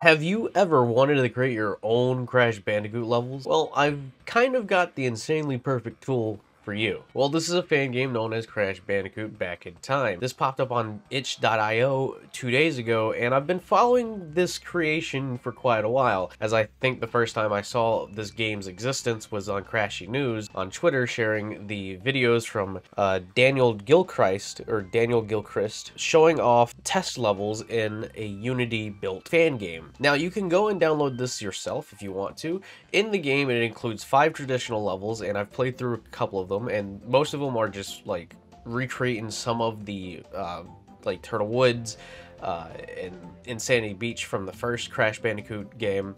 Have you ever wanted to create your own Crash Bandicoot levels? Well, I've kind of got the insanely perfect tool for you. Well, this is a fan game known as Crash Bandicoot Back in Time. This popped up on itch.io 2 days ago, and I've been following this creation for quite a while, as I think the first time I saw this game's existence was on Crashy News on Twitter, sharing the videos from Daniel Gilchrist, showing off test levels in a Unity-built fan game. Now, you can go and download this yourself if you want to. In the game, it includes 5 traditional levels, and I've played through a couple of them, and most of them are just like recreating some of the like Turtle Woods and Insanity Beach from the first Crash Bandicoot game.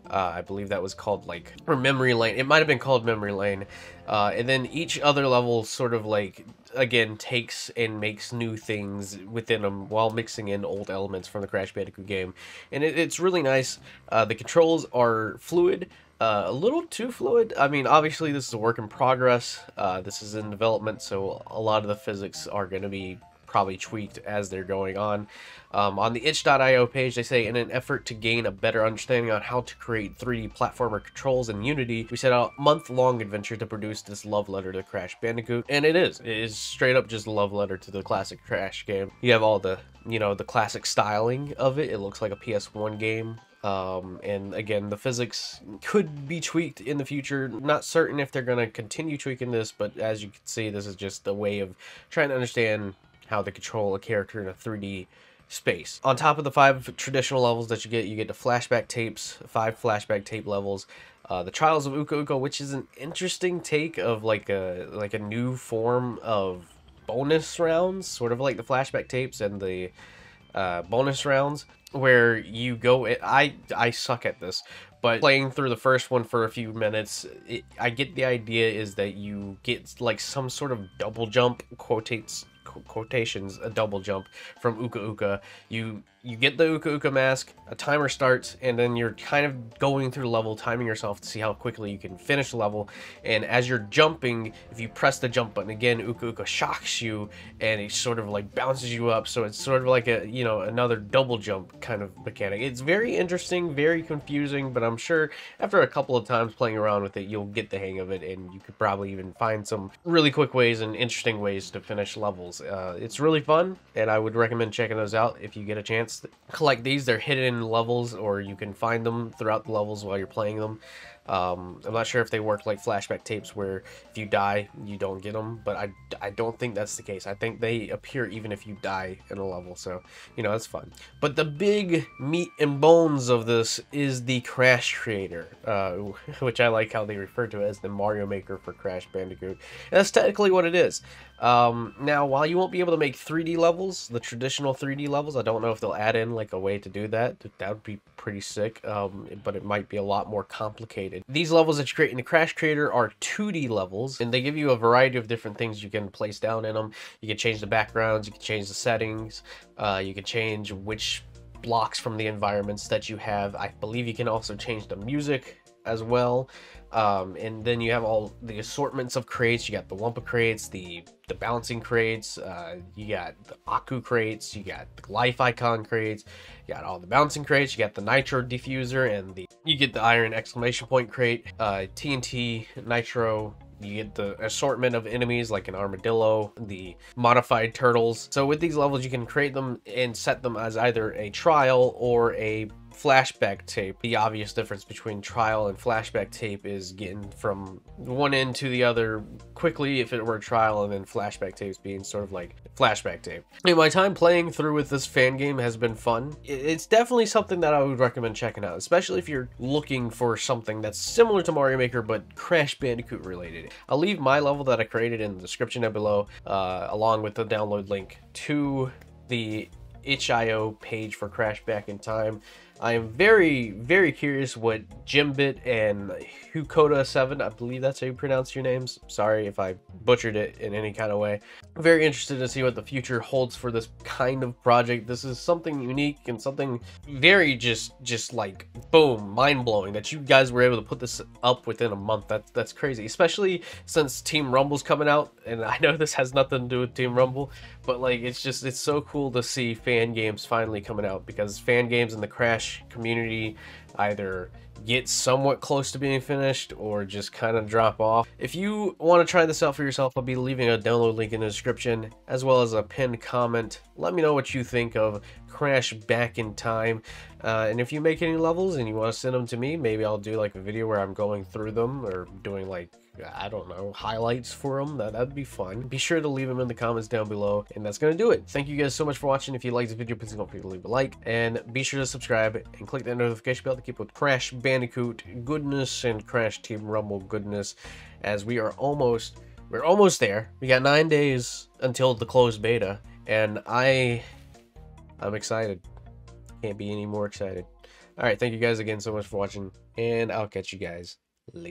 I believe that was called like, or Memory Lane. It might have been called Memory Lane. And then each other level sort of like, again, takes and makes new things within them while mixing in old elements from the Crash Bandicoot game. And it's really nice. The controls are fluid. A little too fluid. I mean, obviously this is a work in progress. This is in development, so a lot of the physics are going to be probably tweaked as they're going on. On the itch.io page, they say, in an effort to gain a better understanding on how to create 3D platformer controls in Unity, we set out a month-long adventure to produce this love letter to Crash Bandicoot. And it is straight up just a love letter to the classic Crash game. You have all the, you know, the classic styling of it. It looks like a PS1 game. And again, the physics could be tweaked in the future. Not certain if they're going to continue tweaking this, but as you can see, this is just a way of trying to understand how to control a character in a 3D space. On top of the 5 traditional levels that you get the flashback tapes, 5 flashback tape levels, the Trials of Uka Uka, which is an interesting take of like a new form of bonus rounds, sort of like the flashback tapes and the bonus rounds, where you go. I suck at this, but playing through the first one for a few minutes, I get the idea is that you get like some sort of double jump, quotations, a double jump from Uka Uka. You get the Uka Uka mask, a timer starts, and then you're kind of going through the level, timing yourself to see how quickly you can finish the level. And as you're jumping, if you press the jump button again, Uka Uka shocks you, and it sort of like bounces you up. So it's sort of like a, you know, another double jump kind of mechanic. It's very interesting, very confusing, but I'm sure after a couple of times playing around with it, you'll get the hang of it, and you could probably even find some really quick ways and interesting ways to finish levels. It's really fun, and I would recommend checking those out if you get a chance. Collect these. They're hidden in levels, or you can find them throughout the levels while you're playing them. I'm not sure if they work like flashback tapes where if you die you don't get them, but I don't think that's the case. I think they appear even if you die in a level, so you know, it's fun. But the big meat and bones of this is the Crash Creator, which I like how they refer to it as the Mario Maker for Crash Bandicoot. And that's technically what it is. Now, while you won't be able to make 3D levels, the traditional 3D levels, I don't know if they'll add in like a way to do that. That would be pretty sick, but it might be a lot more complicated. These levels that you create in the Crash Creator are 2D levels, and they give you a variety of different things you can place down in them. You can change the backgrounds, you can change the settings, you can change which blocks from the environments that you have. I believe you can also change the music as well. And then you have all the assortments of crates. You got the Wumpa crates, the bouncing crates, you got the Aku crates, you got the life icon crates, you got all the bouncing crates, you got the nitro diffuser, and you get the iron exclamation point crate, TNT, nitro. You get the assortment of enemies like an armadillo, the modified turtles. So with these levels, you can create them and set them as either a trial or a flashback tape. The obvious difference between trial and flashback tape is getting from one end to the other quickly if it were a trial, and then flashback tapes being sort of like flashback tape. And my time playing through with this fan game has been fun. It's definitely something that I would recommend checking out, especially if you're looking for something that's similar to Mario Maker but Crash Bandicoot related. I'll leave my level that I created in the description down below, along with the download link to the itch.io page for Crash Back in Time. I am very, very curious what Jimbit and Hukoda7, I believe that's how you pronounce your names. Sorry if I butchered it in any kind of way. I'm very interested to see what the future holds for this kind of project. This is something unique and something very just like, boom, mind-blowing that you guys were able to put this up within a month. That's crazy, especially since Team Rumble's coming out. And I know this has nothing to do with Team Rumble, But like, it's so cool to see fan games finally coming out, because fan games in the Crash community either get somewhat close to being finished or just kind of drop off. If you want to try this out for yourself, I'll be leaving a download link in the description as well as a pinned comment. Let me know what you think of Crash Back in Time, and if you make any levels and you want to send them to me, maybe I'll do like a video where I'm going through them or doing like, I don't know, highlights for them. That'd be fun. Be sure to leave them in the comments down below, and that's gonna do it. Thank you guys so much for watching. If you liked this video, please don't forget to leave a like, and be sure to subscribe and click that notification bell to keep with Crash Bandicoot goodness and Crash Team Rumble goodness, as we're almost there. We got 9 days until the closed beta, and I'm excited. Can't be any more excited. All right, thank you guys again so much for watching, and I'll catch you guys